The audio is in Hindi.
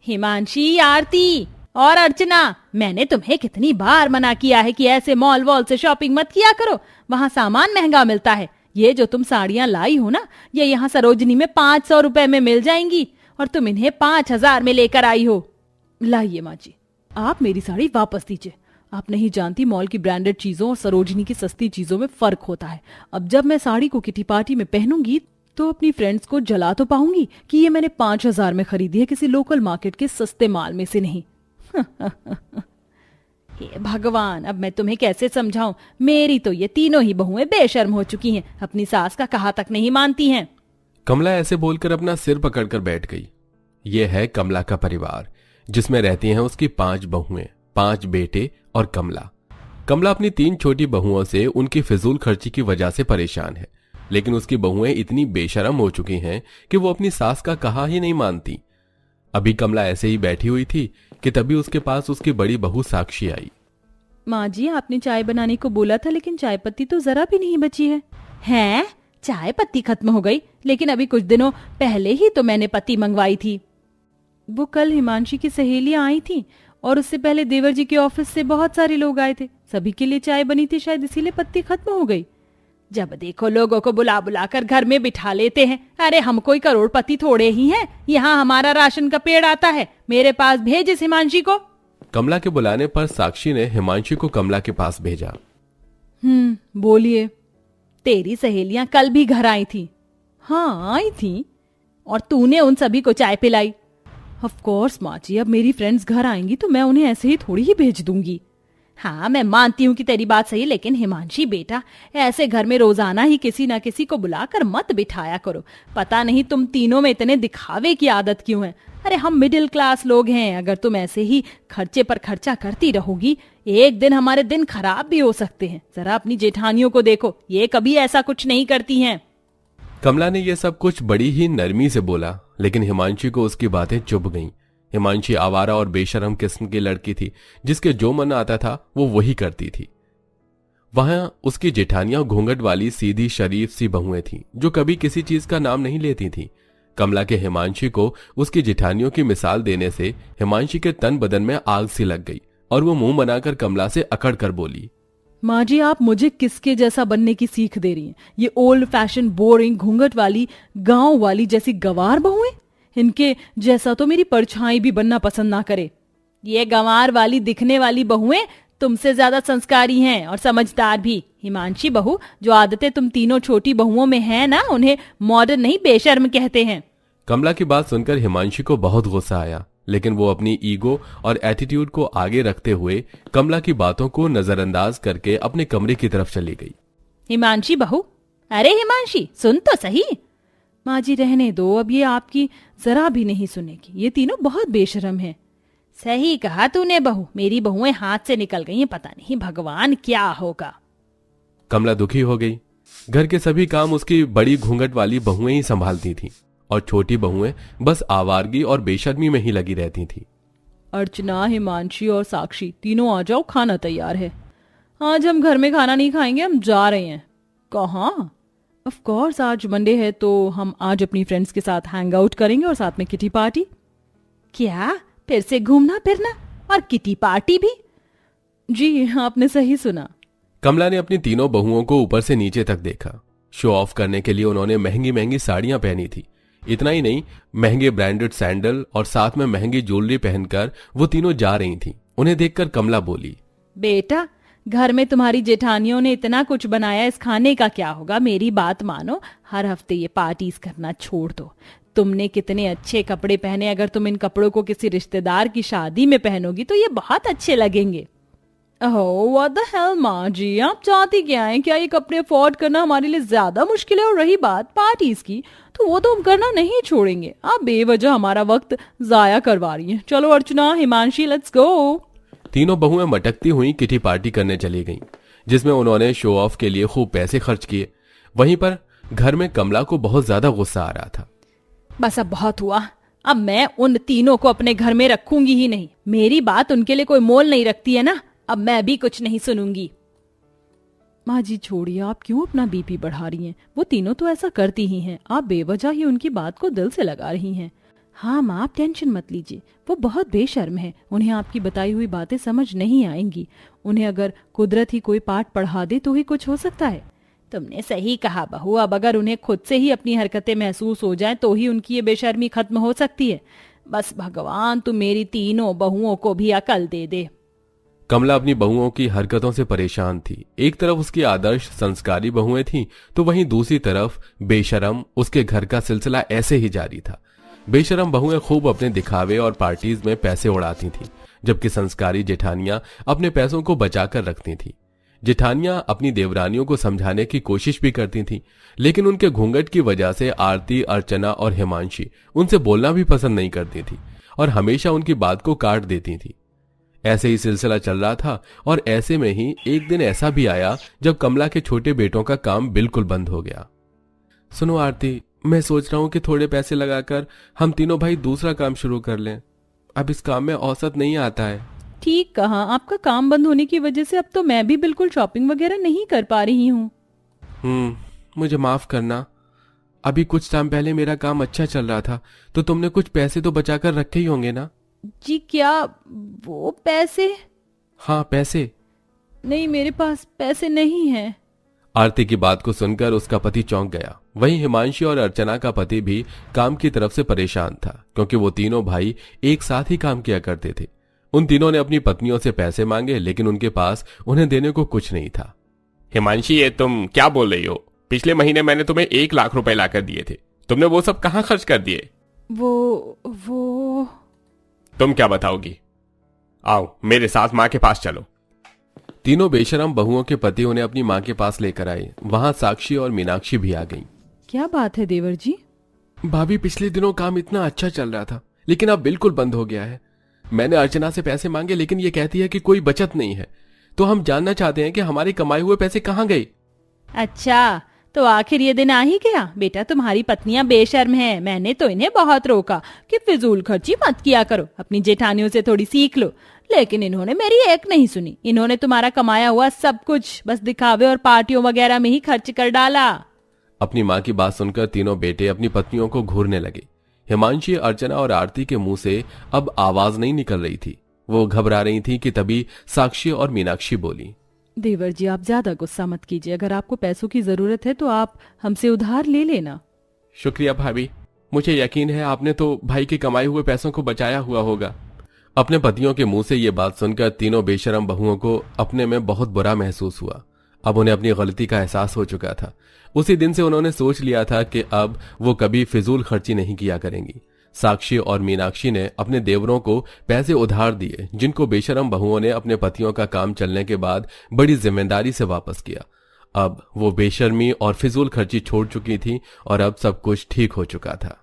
हिमांशी, आरती और अर्चना, मैंने तुम्हें कितनी बार मना किया है कि ऐसे मॉल वॉल से शॉपिंग मत किया करो, वहाँ सामान महंगा मिलता है। ये जो तुम साड़ियाँ लाई हो ना, ये यहाँ सरोजनी में 500 रुपए में मिल जाएंगी और तुम इन्हें 5000 में लेकर आई हो। लाइए माँ जी, आप मेरी साड़ी वापस दीजिए। आप नहीं जानती मॉल की ब्रांडेड चीजों और सरोजनी की सस्ती चीजों में फर्क होता है। अब जब मैं साड़ी को किटी पार्टी में पहनूंगी तो अपनी फ्रेंड्स को जला तो पाऊंगी कि ये मैंने 5000 में खरीदी है, किसी लोकल मार्केट के सस्ते माल में से नहीं। हे भगवान, अब मैं तुम्हें कैसे समझाऊं। मेरी तो ये तीनों ही बहुएं बेशर्म हो चुकी हैं, अपनी सास का कहा तक नहीं मानती हैं। कमला ऐसे बोलकर अपना सिर पकड़कर बैठ गई। ये है कमला का परिवार, जिसमें रहती हैं उसकी 5 बहुएं, 5 बेटे और कमला। कमला अपनी 3 छोटी बहुओं से उनकी फिजूल खर्ची की वजह से परेशान है, लेकिन उसकी बहुएं इतनी बेशरम हो चुकी हैं कि वो अपनी सास का कहा ही नहीं मानती। अभी कमला ऐसे ही बैठी हुई थी कि तभी उसके पास उसकी बड़ी बहू साक्षी आई। माँ जी, आपने चाय बनाने को बोला था, लेकिन चाय पत्ती तो जरा भी नहीं बची है। हैं? चाय पत्ती खत्म हो गई? लेकिन अभी कुछ दिनों पहले ही तो मैंने पत्ती मंगवाई थी। वो कल हिमांशी की सहेलियां आई थी और उससे पहले देवर जी के ऑफिस से बहुत सारे लोग आए थे, सभी के लिए चाय बनी थी, शायद इसीलिए पत्ती खत्म हो गई। जब देखो लोगों को बुला बुला कर घर में बिठा लेते हैं। अरे हम कोई करोड़पति थोड़े ही हैं, यहाँ हमारा राशन का पेड़ आता है। मेरे पास भेज इस हिमांशी को। कमला के बुलाने पर साक्षी ने हिमांशी को कमला के पास भेजा। बोलिए। तेरी सहेलियां कल भी घर आई थी? हाँ आई थी। और तूने उन सभी को चाय पिलाई? ऑफ कोर्स माँ जी, अब मेरी फ्रेंड्स घर आएंगी तो मैं उन्हें ऐसे ही थोड़ी ही भेज दूंगी। हाँ मैं मानती हूँ कि तेरी बात सही, लेकिन हिमांशी बेटा, ऐसे घर में रोजाना ही किसी ना किसी को बुलाकर मत बिठाया करो। पता नहीं तुम तीनों में इतने दिखावे की आदत क्यों है। अरे हम मिडिल क्लास लोग हैं, अगर तुम ऐसे ही खर्चे पर खर्चा करती रहोगी, एक दिन हमारे दिन खराब भी हो सकते हैं। जरा अपनी जेठानियों को देखो, ये कभी ऐसा कुछ नहीं करती हैं। कमला ने यह सब कुछ बड़ी ही नरमी से बोला, लेकिन हिमांशी को उसकी बातें चुभ गईं। हिमांशी आवारा और बेशरम किस्म की लड़की थी, जिसके जो मन आता था वो वही करती थी। वहां उसकी जेठानियां घूंघट वाली सीधी शरीफ सी बहुएं थीं, जो कभी किसी चीज का नाम नहीं लेती थीं। कमला के हिमांशी को उसकी जेठानियों की मिसाल देने से हिमांशी के तन बदन में आग सी लग गई और वो मुंह बनाकर कमला से अकड़ कर बोली, माँ जी आप मुझे किसके जैसा बनने की सीख दे रही हैं? ये ओल्ड फैशन बोरिंग घूंघट वाली गांव वाली जैसी गंवार बहुएं, इनके जैसा तो मेरी परछाई भी बनना पसंद ना करे। ये गंवार वाली दिखने वाली बहुएं तुमसे ज्यादा संस्कारी हैं और समझदार भी। हिमांशी बहू, जो आदतें तुम तीनों छोटी बहुओं में हैं ना, उन्हें मॉडर्न नहीं बेशर्म कहते हैं। कमला की बात सुनकर हिमांशी को बहुत गुस्सा आया, लेकिन वो अपनी ईगो और एटीट्यूड को आगे रखते हुए कमला की बातों को नजरअंदाज करके अपने कमरे की तरफ चली गई। हिमांशी बहू, अरे हिमांशी सुन तो सही। माँ जी रहने दो, अब ये आपकी जरा भी नहीं सुनेगी। ये तीनों बहुत बेशरम हैं। सही कहा तूने बहू, मेरी बहुएं हाथ से निकल गई हैं, पता नहीं भगवान क्या होगा। कमला दुखी हो गई। घर के सभी काम उसकी बड़ी घूंघट वाली बहुएं ही संभालती थीं और छोटी बहुएं बस आवारगी और बेशर्मी में ही लगी रहती थीं। अर्चना, हिमांशी और साक्षी, तीनों आ जाओ, खाना तैयार है। आज हम घर में खाना नहीं खाएंगे, हम जा रहे हैं। कहाँ? ऑफ कोर्स आज मंडे है तो हम आज अपनी फ्रेंड्स के साथ हैंग आउट करेंगे और साथ में किटी पार्टी। क्या? फिर से घूमना फिरना और किटी पार्टी भी? जी आपने सही सुना। कमला ने अपनी तीनों बहुओं को ऊपर से नीचे तक देखा। शो ऑफ करने के लिए उन्होंने महंगी महंगी साड़ियां पहनी थी। इतना ही नहीं, महंगे ब्रांडेड सैंडल और साथ में महंगी ज्वेलरी पहनकर वो तीनों जा रही थीं। उन्हें देखकर कमला बोली, बेटा घर में तुम्हारी जेठानियों ने इतना कुछ बनाया, इस खाने का क्या होगा? मेरी बात मानो, हर हफ्ते ये पार्टीज करना छोड़ दो। तुमने कितने अच्छे कपड़े पहने, अगर तुम इन कपड़ों को किसी रिश्तेदार की शादी में पहनोगी तो ये बहुत अच्छे लगेंगे। ओह व्हाट द हेल माँ जी, आप चाहती क्या हैं? क्या ये कपड़े अफोर्ड करना हमारे लिए ज्यादा मुश्किल है? और रही बात पार्टीज की, तो वो तो हम करना नहीं छोड़ेंगे। आप बेवजह हमारा वक्त जाया करवा रही हैं। चलो अर्चना, हिमांशी, लेट्स गो। तीनों बहुएं मटकती हुई किटी पार्टी करने चली गईं, जिसमें उन्होंने शो ऑफ के लिए खूब पैसे खर्च किए। वहीं पर घर में कमला को बहुत ज्यादा गुस्सा आ रहा था। बस अब बहुत हुआ, अब मैं उन तीनों को अपने घर में रखूंगी ही नहीं। मेरी बात उनके लिए कोई मोल नहीं रखती है ना, अब मैं भी कुछ नहीं सुनूंगी। माँ जी छोड़िए, आप क्यों अपना बीपी बढ़ा रही हैं? वो तीनों तो ऐसा करती ही हैं, आप बेवजह ही उनकी बात को दिल से लगा रही हैं। हाँ माँ, आप टेंशन मत लीजिए, वो बहुत बेशर्म है, उन्हें आपकी बताई हुई बातें समझ नहीं आएंगी। उन्हें अगर कुदरत ही कोई पाठ पढ़ा दे तो ही कुछ हो सकता है। तुमने सही कहा बहू, अब अगर उन्हें खुद से ही अपनी हरकतें महसूस हो जाएं तो ही उनकी ये बेशर्मी खत्म हो सकती है। बस भगवान तू मेरी तीनों बहुओं को भी अकल दे दे। कमला अपनी बहुओं की हरकतों से परेशान थी। एक तरफ उसकी आदर्श संस्कारी बहुएं थीं, तो वहीं दूसरी तरफ बेशरम उसके घर का सिलसिला ऐसे ही जारी था। बेशरम बहुएं खूब अपने दिखावे और पार्टीज में पैसे उड़ाती थीं, जबकि संस्कारी जेठानियां अपने पैसों को बचाकर रखती थीं। जेठानियां अपनी देवरानियों को समझाने की कोशिश भी करती थीं, लेकिन उनके घूंघट की वजह से आरती, अर्चना और हिमांशी उनसे बोलना भी पसंद नहीं करती थी और हमेशा उनकी बात को काट देती थी। ऐसे ही सिलसिला चल रहा था और ऐसे में ही एक दिन ऐसा भी आया जब कमला के छोटे बेटों का काम बिल्कुल बंद हो गया। सुनो आरती, मैं सोच रहा हूं कि थोड़े पैसे लगाकर हम तीनों भाई दूसरा काम शुरू कर लें। अब इस काम में औसत नहीं आता है। ठीक कहा, आपका काम बंद होने की वजह से अब तो मैं भी बिल्कुल शॉपिंग वगैरह नहीं कर पा रही हूँ। मुझे माफ करना। अभी कुछ टाइम पहले मेरा काम अच्छा चल रहा था, तो तुमने कुछ पैसे तो बचाकर रखे ही होंगे ना? जी क्या, वो पैसे? हाँ, पैसे। नहीं, मेरे पास पैसे नहीं हैं। आरती की बात को सुनकर उसका पति चौंक गया। वहीं हिमांशी और अर्चना का पति भी काम की तरफ से परेशान था, क्योंकि वो तीनों भाई एक साथ ही काम किया करते थे। उन तीनों ने अपनी पत्नियों से पैसे मांगे, लेकिन उनके पास उन्हें देने को कुछ नहीं था। हिमांशी, ये तुम क्या बोल रही हो? पिछले महीने मैंने तुम्हें 1 लाख रुपए लाकर दिए थे, तुमने वो सब कहाँ खर्च कर दिए? वो तुम क्या बताओगी? आओ मेरे साथ माँ के पास चलो। तीनों बेशरम बहुओं के पति उन्हें अपनी माँ के पास लेकर आए। वहां साक्षी और मीनाक्षी भी आ गईं। क्या बात है देवर जी? भाभी, पिछले दिनों काम इतना अच्छा चल रहा था, लेकिन अब बिल्कुल बंद हो गया है। मैंने अर्चना से पैसे मांगे, लेकिन ये कहती है कि कोई बचत नहीं है। तो हम जानना चाहते हैं कि हमारे कमाए हुए पैसे कहाँ गए। अच्छा, तो आखिर ये दिन आ ही गया। बेटा, तुम्हारी पत्नियां बेशर्म हैं। मैंने तो इन्हें बहुत रोका कि फिजूल खर्ची मत किया करो, अपनी जेठानियों से थोड़ी सीख लो, लेकिन इन्होंने मेरी एक नहीं सुनी। इन्होंने तुम्हारा कमाया हुआ सब कुछ बस दिखावे और पार्टियों वगैरह में ही खर्च कर डाला। अपनी माँ की बात सुनकर तीनों बेटे अपनी पत्नियों को घूरने लगे। हिमांशी, अर्चना और आरती के मुंह से अब आवाज नहीं निकल रही थी। वो घबरा रही थी कि तभी साक्षी और मीनाक्षी बोली। देवर जी, आप ज्यादा गुस्सा मत कीजिए। अगर आपको पैसों की जरूरत है तो आप हमसे उधार ले लेना। शुक्रिया भाभी, मुझे यकीन है आपने तो भाई के कमाए हुए पैसों को बचाया हुआ होगा। अपने पतियों के मुंह से ये बात सुनकर तीनों बेशरम बहुओं को अपने में बहुत बुरा महसूस हुआ। अब उन्हें अपनी गलती का एहसास हो चुका था। उसी दिन से उन्होंने सोच लिया था कि अब वो कभी फिजूल खर्ची नहीं किया करेंगी। साक्षी और मीनाक्षी ने अपने देवरों को पैसे उधार दिए, जिनको बेशरम बहुओं ने अपने पतियों का काम चलने के बाद बड़ी जिम्मेदारी से वापस किया। अब वो बेशर्मी और फिजूल खर्ची छोड़ चुकी थी और अब सब कुछ ठीक हो चुका था।